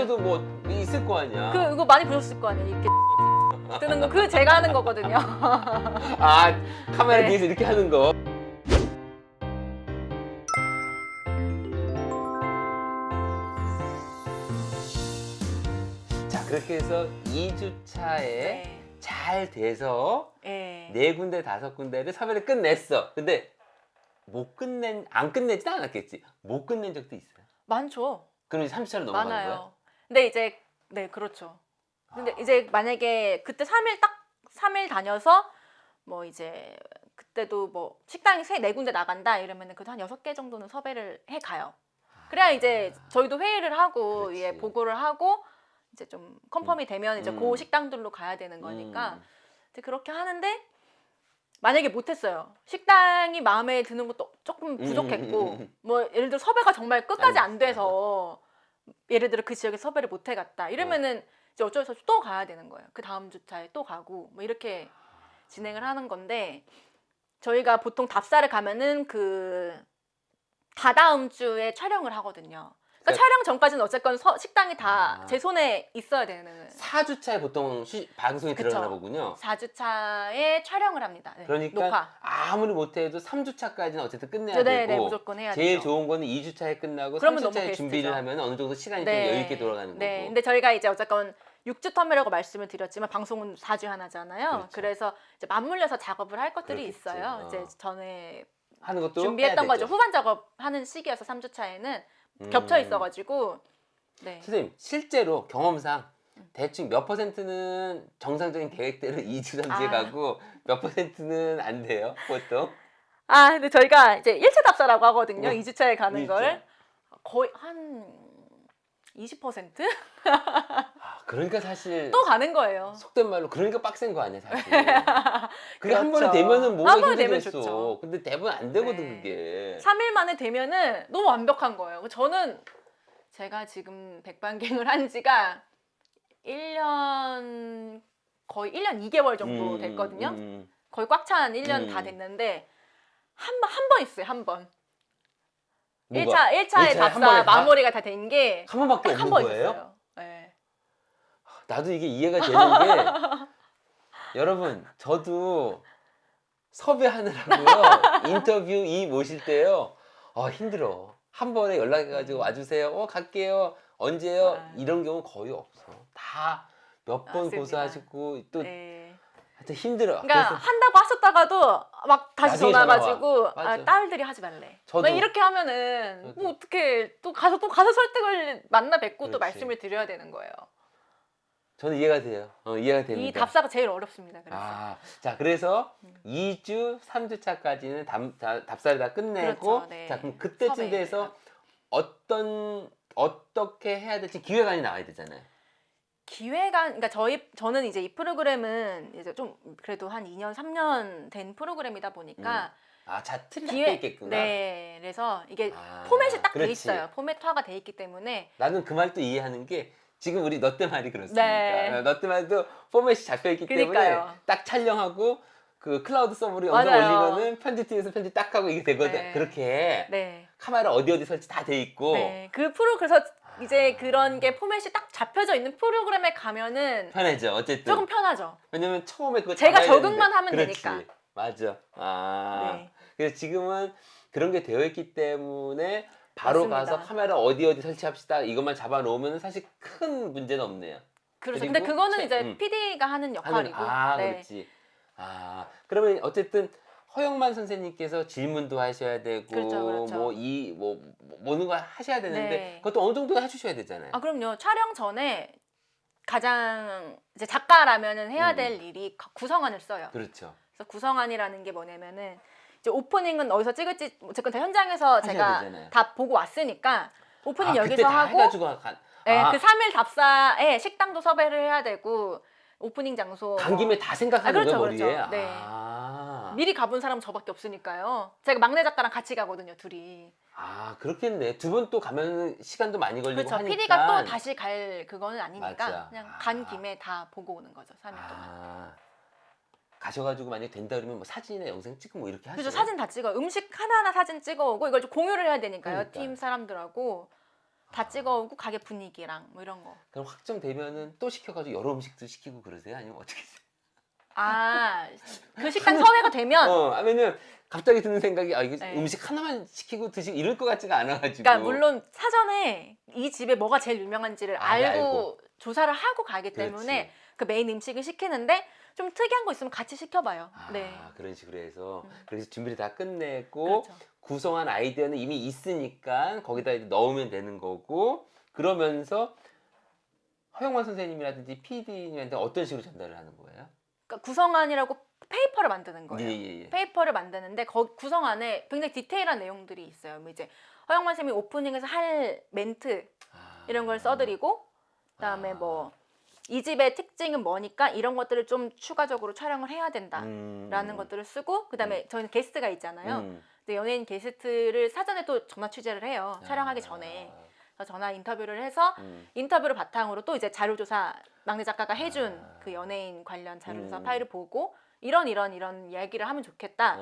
그때도 뭐 있을 거 아니야. 그거 많이 보셨을 거 아니에요. 이렇게 뜨는 거 그거 제가 하는 거거든요. 아, 카메라 네. 뒤에서 이렇게 하는 거. 자, 그렇게 해서 2주차에 네. 잘 돼서 네. 4군데 5군데를 섭외를 끝냈어. 근데 안 끝내진 않았겠지. 못 끝낸 적도 있어요. 많죠. 그럼 이제 3주차로 넘어가는 많아요. 거야? 근데 이제 네, 그렇죠. 근데 이제 만약에 그때 3일 다녀서 뭐 이제 그때도 뭐 식당이 4군데 나간다 이러면은 그래도 한 6개 정도는 섭외를 해 가요. 그래야 이제 저희도 회의를 하고 그렇지. 예, 보고를 하고 이제 좀 컨펌이 되면 이제 그 식당들로 가야 되는 거니까 이제 그렇게 하는데 만약에 못했어요. 식당이 마음에 드는 것도 조금 부족했고 뭐 예를 들어 섭외가 정말 끝까지 안 돼서 예를 들어 그 지역에 섭외를 못 해갔다 이러면은 이제 어쩔 수 없이 또 가야 되는 거예요. 그 다음 주차에 또 가고 뭐 이렇게 진행을 하는 건데 저희가 보통 답사를 가면은 그 다다음 주에 촬영을 하거든요. 그러니까 촬영 전까지는 어쨌건 식당이 다 제 손에 있어야 되는 4주차에 보통 방송이 그쵸. 들어가나 보군요. 4주차에 촬영을 합니다. 네, 그러니까 녹화. 아무리 못해도 3주차까지는 어쨌든 끝내야 네, 되고 무조건 해야 제일 되죠. 좋은 거는 2주차에 끝나고 그러면 너무 3주차에 베스트죠. 준비를 하면 어느 정도 시간이 좀 여유 있게 돌아가는 네. 거고. 근데 저희가 이제 어쨌건 6주 텀이라고 말씀을 드렸지만 방송은 4주 하나잖아요. 그렇죠. 그래서 이제 맞물려서 작업을 할 것들이 그렇겠지. 있어요. 이제 전에 하는 것도 준비했던 해야 거죠. 되죠. 후반 작업하는 시기여서 3주차에는 겹쳐 있어가지고 네. 선생님 실제로 경험상 대충 몇 %는 정상적인 계획대로 2주 3주에 가고 몇 %는 안 돼요 보통? 근데 저희가 이제 1차 답사라고 하거든요. 2주차에 가는 2주차. 걸 거의 한 20%? 그러니까 사실 또 가는 거예요. 속된 말로 그러니까 빡센 거 아니야 사실. 그게 한 번에 그렇죠. 되면은 뭐가 한 번에 되면 힘들겠어. 좋죠. 근데 대부분 안 되거든 네. 그게. 3일 만에 되면은 너무 완벽한 거예요. 저는 제가 지금 백반갱을 한 지가 1년 거의 1년 2개월 정도 됐거든요. 거의 꽉 찬 1년 다 됐는데 한 번 있어요. 한 번. 뭐가? 1차의 한 답사 번에 다? 마무리가 다 된 게 한 번밖에 딱 한 없는 번 거예요? 있었어요. 네. 나도 이게 이해가 되는 게 여러분 저도 섭외하느라고요 인터뷰 모실 때요 힘들어. 한 번에 연락해가지고 와주세요. 갈게요. 언제요? 이런 경우 거의 없어. 다 몇 번 맞습니다. 고사하시고 또 네. 하여튼 힘들어. 그러니까 한다고 하셨다가도 막 다시 나중에 전화 전화 와가지고 와. 맞아. 딸들이 하지 말래. 저도. 막 이렇게 하면은 저도. 뭐 어떻게 또 가서 설득을 만나 뵙고 또 그렇지. 말씀을 드려야 되는 거예요. 저는 이해가 돼요. 이해가 이 됩니다. 답사가 제일 어렵습니다. 그래서 자 그래서 2주, 3주차까지는 답사를 다 끝내고 그렇죠, 네. 자 그럼 그때쯤 섭외. 돼서 어떻게 해야 될지 기획안이 나와야 되잖아요. 기획안, 그러니까 저는 이제 이 프로그램은 이제 좀 그래도 한 2년, 3년 된 프로그램이다 보니까 틀이 잡혀 있겠구나. 네, 그래서 이게 포맷이 딱 돼 그렇지. 있어요. 포맷화가 돼 있기 때문에 나는 그 말도 이해하는 게 지금 우리 너 때 말이 그렇습니까? 네. 너 때 말도 포맷이 잡혀 있기 그러니까요. 때문에 딱 촬영하고 그 클라우드 서버로 영상 맞아요. 올리면은 편집팀에서 편집 딱 하고 이게 되거든. 네. 그렇게 네. 카메라 어디 설치 다 돼 있고. 네. 그래서 이제 그런 게 포맷이 딱 잡혀져 있는 프로그램에 가면은 편하죠. 어쨌든. 조금 편하죠. 왜냐면 처음에 그거 제가 잡아야 적응만 되는데. 하면 그렇지. 되니까. 맞아. 네. 그래서 지금은 그런 게 되어 있기 때문에 바로 맞습니다. 가서 카메라 어디 설치합시다. 이것만 잡아 놓으면 사실 큰 문제는 없네요. 그렇죠. 그리고 근데 그거는 이제 PD가 하는 역할이고. 네. 그렇지. 그러면 어쨌든 허영만 선생님께서 질문도 하셔야 되고 그렇죠. 모든 걸 하셔야 되는데 네. 그것도 어느 정도 해주셔야 되잖아요. 그럼요. 촬영 전에 가장 이제 작가라면은 해야 될 일이 구성안을 써요. 그렇죠. 그래서 구성안이라는 게 뭐냐면은 이제 오프닝은 어디서 찍을지 어쨌건 다 현장에서 하셔야 제가 되잖아요. 다 보고 왔으니까 오프닝 그때 여기서 다 하고 해가지고 네, 그 3일 답사에 식당도 섭외를 해야 되고 오프닝 장소 간 김에 다 생각하는 그렇죠, 거예요 머리에. 그렇죠. 네. 미리 가본 사람은 저밖에 없으니까요. 제가 막내 작가랑 같이 가거든요, 둘이. 그렇겠네. 두 번 또 가면 시간도 많이 걸리고 그렇죠. 하니까. PD가 또 다시 갈 그거는 아니니까 맞아. 그냥 간 김에 다 보고 오는 거죠, 3일 동안. 가셔가지고 만약 된다 그러면 뭐 사진이나 영상 찍고 뭐 이렇게 하시죠. 그렇죠. 사진 다 찍어. 음식 하나하나 사진 찍어오고 이걸 좀 공유를 해야 되니까요. 그러니까. 팀 사람들하고. 다 찍어오고 가게 분위기랑 뭐 이런 거. 그럼 확정되면은 또 시켜가지고 여러 음식도 시키고 그러세요? 아니면 어떻게 해요? 아, 그 식당 섭외가 되면 하면은 갑자기 드는 생각이 이게 네. 음식 하나만 시키고 드시고 이럴 것 같지가 않아가지고. 그러니까 물론 사전에 이 집에 뭐가 제일 유명한지를 알고 알고. 조사를 하고 가기 때문에 그렇지. 그 메인 음식을 시키는데 좀 특이한 거 있으면 같이 시켜봐요. 네. 그런 식으로 해서 음. 그래서 준비를 다 끝냈고 그렇죠. 구성한 아이디어는 이미 있으니까 거기다 이제 넣으면 되는 거고 그러면서 허영만 선생님이라든지 PD님한테 어떤 식으로 전달을 하는 거예요? 그러니까 구성안이라고 페이퍼를 만드는 거예요. 예. 페이퍼를 만드는데 구성안에 굉장히 디테일한 내용들이 있어요. 뭐 이제 허영만 쌤이 오프닝에서 할 멘트 이런 걸 써드리고 그다음에 뭐 이 집의 특징은 뭐니까 이런 것들을 좀 추가적으로 촬영을 해야 된다라는 것들을 쓰고 그다음에 저희는 게스트가 있잖아요. 근데 연예인 게스트를 사전에 또 전화 취재를 해요. 촬영하기 전에. 그래서 전화 인터뷰를 해서 인터뷰를 바탕으로 또 이제 자료조사 막내 작가가 해준 그 연예인 관련 자료조사 파일을 보고 이런 이야기를 하면 좋겠다.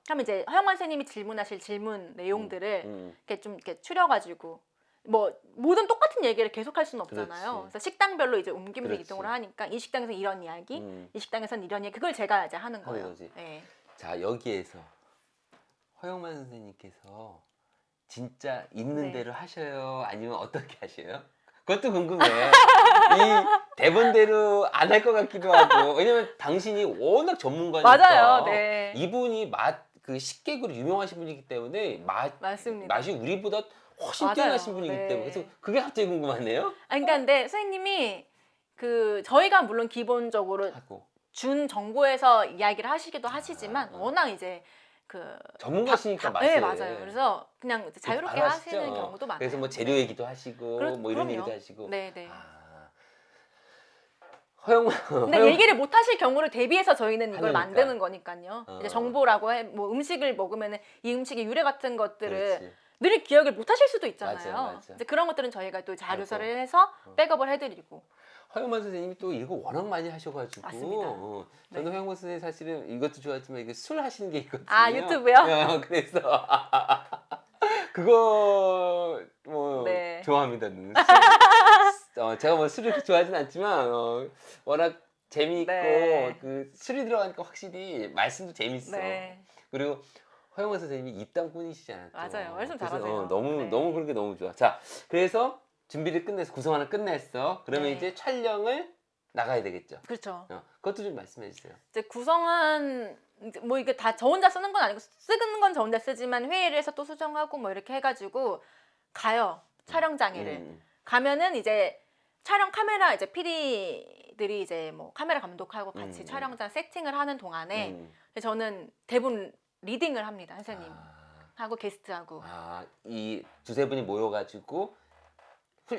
하면 이제 허영만 선생님이 질문하실 질문 내용들을 이렇게 좀 이렇게 추려가지고 뭐 모든 똑같은 얘기를 계속 할 수는 없잖아요. 그렇지. 그래서 식당별로 이제 옮기면 그렇지. 이동을 하니까 이 식당에서는 이런 이야기, 이 식당에서는 이런 얘기 그걸 제가 이제 하는 거예요. 거지. 네. 자 여기에서 허영만 선생님께서 진짜 있는 네. 대로 하셔요? 아니면 어떻게 하셔요? 그것도 궁금해. 이 대본대로 안 할 것 같기도 하고 왜냐면 당신이 워낙 전문가니까 맞아요. 네. 이분이 그 식객으로 유명하신 분이기 때문에 맞습니다. 맛이 우리보다 훨씬 맞아요. 뛰어나신 분이기 네. 때문에 그래서 그게 갑자기 궁금하네요. 그러니까 근데 선생님이 그 저희가 물론 기본적으로 하고 준 정보에서 이야기를 하시기도 하시지만 워낙 이제 그 전문가시니까 네, 맛에 맞아요. 그래서 그냥 자유롭게 알아시죠? 하시는 경우도 많아요. 그래서 뭐 재료 네. 얘기도 하시고 그럼- 뭐 이런 그럼요. 얘기도 하시고. 네. 허영만 근데 얘기를 못 하실 경우를 대비해서 저희는 이걸 하려니까. 만드는 거니까요. 이제 정보라고 뭐 음식을 먹으면 이 음식의 유래 같은 것들을 그렇지. 늘 기억을 못 하실 수도 있잖아요. 맞아. 이제 그런 것들은 저희가 또 자료서를 아이고. 해서 백업을 해드리고. 허영만 선생님이 또 이거 워낙 많이 하셔가지고 맞습니다. 저는 허영만 선생님 사실은 이것도 좋아하지만 이게 술 하시는 게 있거든요. 아, 유튜브요? 그래서 그거 뭐 네. 좋아합니다. 제가 뭐 술을 그렇게 좋아하진 않지만 워낙 재미있고 네. 그 술이 들어가니까 확실히 말씀도 재밌어. 네. 그리고 허영만 선생님이 입담꾼이시잖아요. 또. 맞아요. 말씀 그래서, 잘하세요. 너무 네. 너무 그런 게 너무 좋아. 자, 그래서 준비를 끝내서 구성하나 끝냈어. 그러면 네. 이제 촬영을 나가야 되겠죠. 그렇죠. 그것도 좀 말씀해 주세요. 이제 구성한 뭐 이게 다 저 혼자 쓰는 건 아니고 쓰는 건 저 혼자 쓰지만 회의를 해서 또 수정하고 뭐 이렇게 해가지고 가요 촬영장에를 가면은 이제 촬영 카메라 이제 PD들이 이제 뭐 카메라 감독하고 같이 촬영장 세팅을 하는 동안에 저는 대본 리딩을 합니다 선생님 하고 게스트하고 이 두세 분이 모여가지고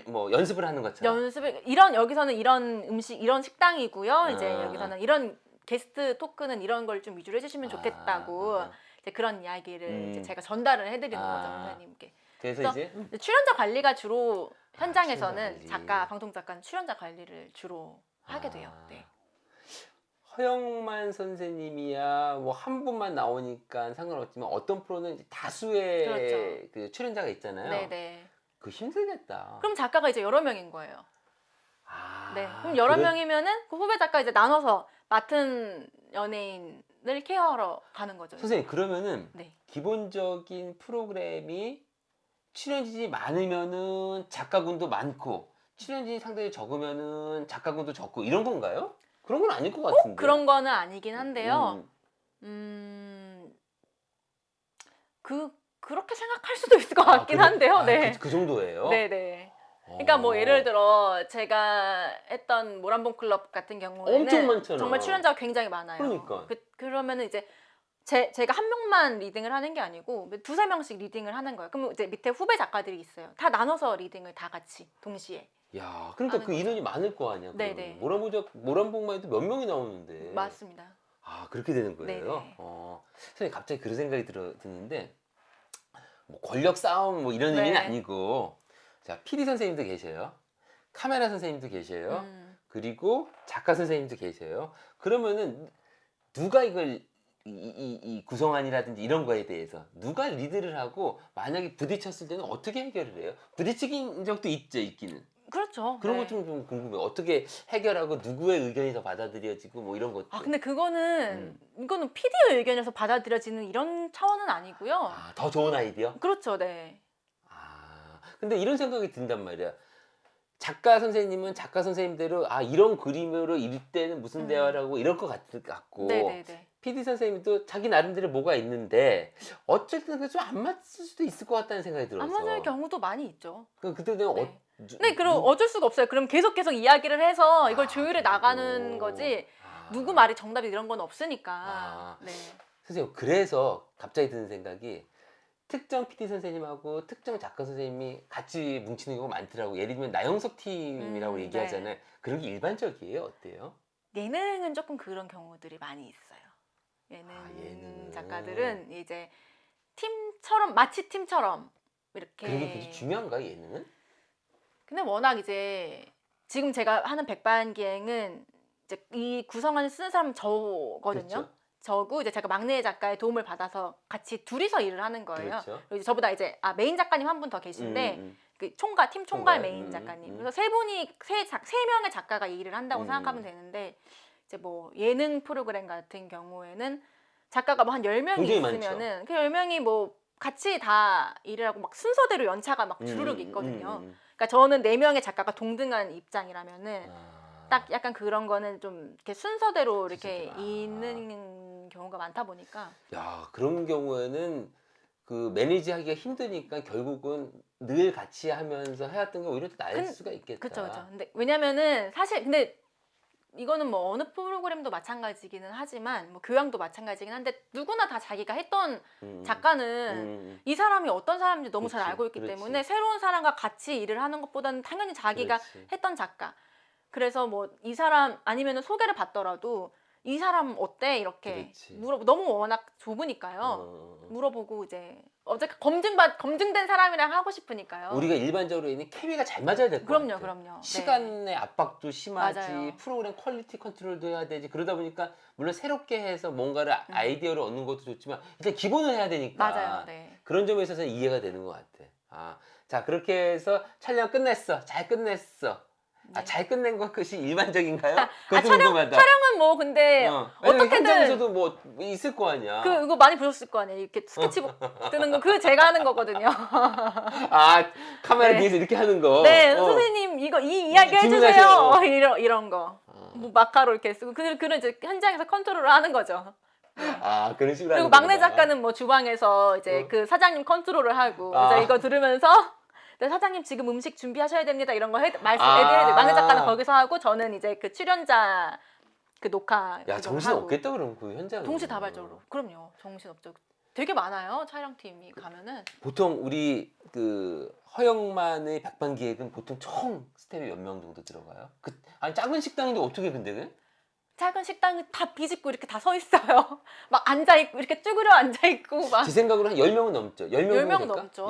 뭐 연습을 하는 것처럼. 연습을 여기서는 이런 음식 이런 식당이고요. 이제 여기서는 이런 게스트 토크는 이런 걸 좀 위주로 해주시면 좋겠다고 이제 그런 이야기를 이제 제가 전달을 해드리는 거죠 선생님께. 그래서 이제 출연자 관리가 주로 현장에서는 출연자 관리. 작가 방송 작가는 출연자 관리를 주로 하게 돼요. 네. 허영만 선생님이야 뭐 한 분만 나오니까 상관없지만 어떤 프로는 이제 다수의 그렇죠. 그 출연자가 있잖아요. 네네. 그 힘들겠다. 그럼 작가가 이제 여러 명인 거예요. 아, 네. 그럼 여러 그래? 명이면은 그 후배 작가 이제 나눠서 맡은 연예인을 케어하러 가는 거죠. 선생님 그러면은 네. 기본적인 프로그램이 출연진이 많으면은 작가군도 많고 출연진이 상당히 적으면은 작가군도 적고 이런 건가요? 그런 건 아닐 것 같은데. 그런 거는 아니긴 한데요. 그렇게 생각할 수도 있을 것 같긴 한데요. 네. 그 정도예요? 네네. 그러니까 뭐 예를 들어 제가 했던 모란봉 클럽 같은 경우에는 엄청 많잖아. 정말 출연자가 굉장히 많아요. 그러니까. 그러면은 이제 제가 한 명만 리딩을 하는 게 아니고 두세 명씩 리딩을 하는 거예요. 그럼 이제 밑에 후배 작가들이 있어요. 다 나눠서 리딩을 다 같이 동시에. 야, 그러니까 그 인원이 많을 거 아니야. 네네. 모란봉만 해도 몇 명이 나오는데. 맞습니다. 그렇게 되는 거예요? 네네. 선생님 갑자기 그런 생각이 드는데 뭐 권력 싸움 뭐 이런 네. 의미는 아니고 자, PD 선생님도 계셔요. 카메라 선생님도 계셔요. 그리고 작가 선생님도 계셔요. 그러면은 누가 이걸 이 구성안이라든지 이런 거에 대해서 누가 리드를 하고 만약에 부딪혔을 때는 어떻게 해결을 해요? 부딪힌 적도 있죠, 있기는. 그렇죠. 그런 네. 것 좀 궁금해요. 어떻게 해결하고 누구의 의견이 더 받아들여지고 뭐 이런 것들. 아 근데 그거는 이거는 PD의 의견에서 받아들여지는 이런 차원은 아니고요. 아, 더 좋은 아이디어? 그렇죠, 네. 아, 근데 이런 생각이 든단 말이야. 작가 선생님은 작가 선생님대로 아 이런 그림으로 이럴 때는 무슨 대화라고 이럴 것 같고 네네네. PD 선생님도 자기 나름대로 뭐가 있는데 어쨌든 좀 안 맞을 수도 있을 것 같다는 생각이 들어서 안 맞을 경우도 많이 있죠. 그때는 네. 네, 그럼 어쩔 수가 없어요. 그럼 계속 이야기를 해서 이걸 조율해 나가는 거지. 누구 말이 정답이 이런 건 없으니까. 아. 네. 선생님 그래서 갑자기 드는 생각이 특정 PD 선생님하고 특정 작가 선생님이 같이 뭉치는 경우가 많더라고. 예를 들면 나영석 팀이라고 얘기하잖아요. 그런 게 일반적이에요? 어때요? 예능은 조금 그런 경우들이 많이 있어요. 예능 작가들은 이제 팀처럼 마치 팀처럼 이렇게. 그런 게 굉장히 중요한가요, 예능은? 근데 워낙 이제 지금 제가 하는 백반기행은 이제 이 구성안을 쓰는 사람은 저거든요. 그렇죠. 저고 이제 제가 막내 작가의 도움을 받아서 같이 둘이서 일을 하는 거예요. 그렇죠. 그리고 이제 저보다 이제 메인 작가님 한 분 더 계신데 그 팀 총괄 총괄, 메인 작가님. 그래서 세 분이 세 명의 작가가 이 일을 한다고 생각하면 되는데 이제 뭐 예능 프로그램 같은 경우에는 작가가 뭐 한 10명이 굉장히 많죠. 있으면은 그 10명이 뭐 같이 다 일을 하고 막 순서대로 연차가 막 주르륵 있거든요. 그러니까 저는 4명의 작가가 동등한 입장이라면은 딱 약간 그런 거는 좀 이렇게 순서대로 이렇게 있는 경우가 많다 보니까. 야, 그런 경우에는 그 매니지하기가 힘드니까 결국은 늘 같이 하면서 해왔던 게 오히려 더 나을 수가 있겠다. 그렇죠. 근데 왜냐면은 사실 근데 이거는 뭐 어느 프로그램도 마찬가지기는 하지만 뭐 교양도 마찬가지긴 한데 누구나 다 자기가 했던 작가는 이 사람이 어떤 사람인지 너무 잘 그렇지, 알고 있기 그렇지. 때문에 새로운 사람과 같이 일을 하는 것보다는 당연히 자기가 그렇지. 했던 작가. 그래서 뭐 이 사람 아니면은 소개를 받더라도 이 사람 어때 이렇게 그렇지. 너무 워낙 좁으니까요. 물어보고 이제 어차피 검증된 사람이랑 하고 싶으니까요. 우리가 일반적으로 있는 케미가 잘 맞아야 될 것 같아. 그럼요. 네. 시간의 압박도 심하지, 맞아요. 프로그램 퀄리티 컨트롤도 해야 되지. 그러다 보니까 물론 새롭게 해서 뭔가를 아이디어를 얻는 것도 좋지만 일단 기본을 해야 되니까. 맞아요. 네. 그런 점에 있어서 이해가 되는 것 같아. 아, 자 그렇게 해서 촬영 끝냈어. 잘 끝냈어. 아, 잘 끝낸 것이 일반적인가요? 그것도 궁금하다. 촬영은 뭐 근데 어떻게든 현장에서도 뭐 있을 거 아니야. 이거 많이 보셨을 거 아니에요. 이렇게 스케치북 뜨는 거 그거 제가 하는 거거든요. 아, 카메라 네. 뒤에서 이렇게 하는 거. 네, 선생님 이 이야기 해주세요. 이런 거. 뭐 마카로 이렇게 쓰고 그런 이제 현장에서 컨트롤을 하는 거죠. 아, 그런 식으로 그리고 하는 막내 거구나. 작가는 뭐 주방에서 이제 그 사장님 컨트롤을 하고 이제 이거 들으면서 네, 사장님 지금 음식 준비하셔야 됩니다. 이런 거 말씀해드려야 돼요. 막내 작가는 거기서 하고 저는 이제 그 출연자 그 녹화. 야, 정신 없겠다 그럼 그 현장은. 동시다발적으로. 그럼요. 정신 없죠. 되게 많아요. 촬영팀이 가면은. 보통 우리 그 허영만의 백반기획은 보통 총 스텝이 몇 명 정도 들어가요? 아니 작은 식당인데 어떻게 근데? 작은 식당은 다 비집고 이렇게 다 서 있어요. 막 앉아있고, 이렇게 쭈그려 앉아있고, 막. 제 생각으로 한 10명은 넘죠. 10명 넘죠.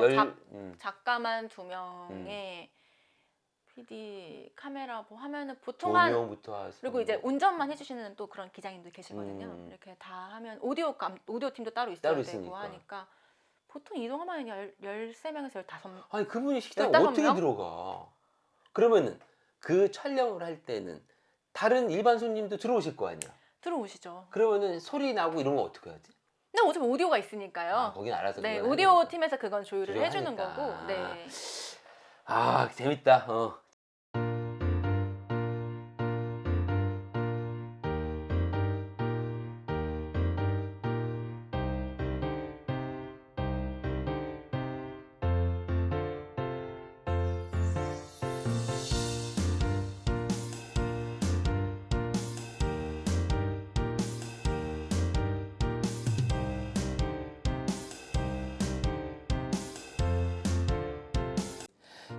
작가만 2명에 PD, 카메라 뭐 하면은 보통 한. 5명부터 그리고 이제 운전만 해주시는 또 그런 기장님들 계시거든요. 이렇게 다 하면 오디오 팀도 따로 있어야 따로 되고 있으니까. 하니까 보통 이동하면 13명에서 15명. 아니 그분이 식당 15명? 어떻게 들어가? 그러면은 그 촬영을 할 때는 다른 일반 손님도 들어오실 거 아니야? 들어오시죠. 그러면은 소리 나고 이런 거 어떻게 하지? 근데 어차피 오디오가 있으니까요. 아, 거긴 알아서 네, 그걸 오디오 하니까. 팀에서 그건 조율을 해주는 하니까. 거고. 네. 아, 재밌다.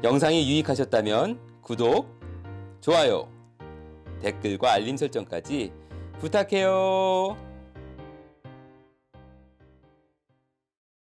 영상이 유익하셨다면 구독, 좋아요, 댓글과 알림 설정까지 부탁해요.